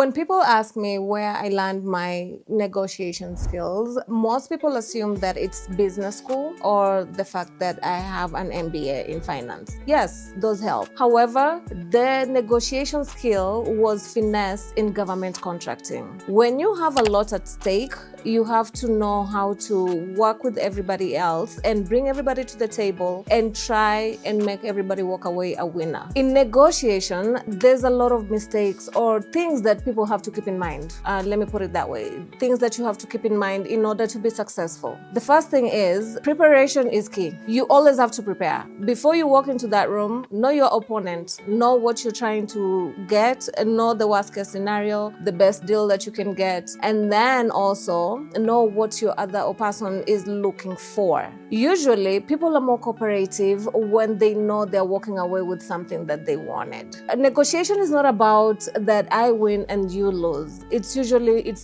When people ask me where I learned my negotiation skills, most people assume that it's business school or the fact that I have an MBA in finance. Yes, those help. However, the negotiation skill was finesse in government contracting. When you have a lot at stake, you have to know how to work with everybody else and bring everybody to the table and try and make everybody walk away a winner. In negotiation, there's a lot of mistakes or things that people have to keep in mind. Let me put it that way. Things that you have to keep in mind in order to be successful. The first thing is preparation is key. You always have to prepare. Before you walk into that room, know your opponent, know what you're trying to get, and know the worst case scenario, the best deal that you can get, and then also know what your other person is looking for. Usually, people are more cooperative when they know they're walking away with something that they wanted. A negotiation is not about that I win and you lose. It's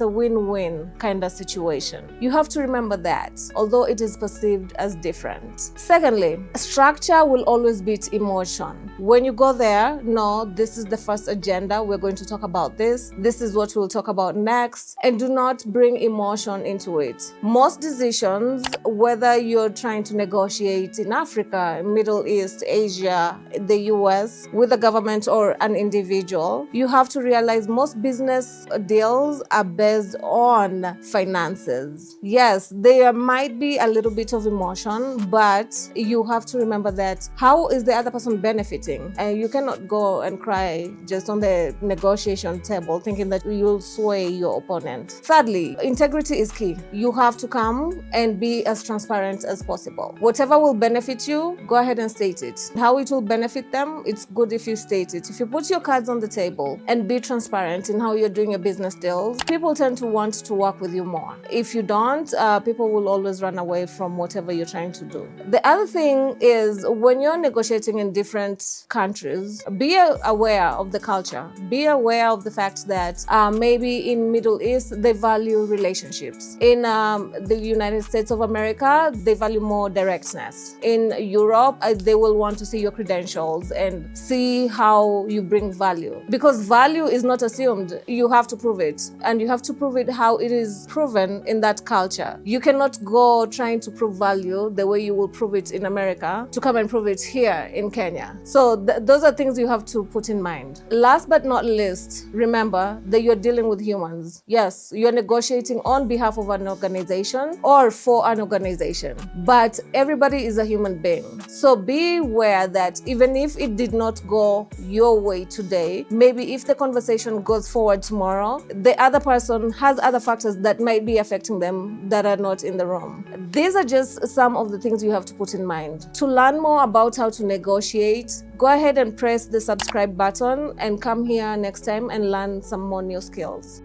a win-win kind of situation. You have to remember that, although it is perceived as different. Secondly, structure will always beat emotion. When you go there, no, this is the first agenda. We're going to talk about this. This is what we'll talk about next. And do not bring emotion into it. Most decisions, whether you're trying to negotiate in Africa, Middle East, Asia, the US, with a government or an individual, you have to realize most business deals are based on finances. Yes, there might be a little bit of emotion, but you have to remember that how is the other person benefiting? And you cannot go and cry just on the negotiation table thinking that you'll sway your opponent. Thirdly, integrity is key. You have to come and be as transparent as possible. Whatever will benefit you, go ahead and state it. How it will benefit them, it's good if you state it. If you put your cards on the table and be transparent in how you're doing your business deals, people tend to want to work with you more. If you don't, people will always run away from whatever you're trying to do. The other thing is when you're negotiating in different countries, be aware of the culture. Be aware of the fact that maybe in Middle East, they value relationships. In the United States of America, they value more directness. In Europe, they will want to see your credentials and see how you bring value. Because value is not assumed, you have to prove it. And you have to prove it how it is proven in that culture. You cannot go trying to prove value the way you will prove it in America to come and prove it here in Kenya. So those are things you have to put in mind. Last but not least, remember that you're dealing with humans. Yes, you're negotiating on behalf of an organization or for an organization, but everybody is a human being. So be aware that even if it did not go your way today, maybe if the conversation goes forward tomorrow, the other person has other factors that might be affecting them that are not in the room. These are just some of the things you have to put in mind. To learn more about how to negotiate, go ahead and press the subscribe button and come here next time and learn some more new skills.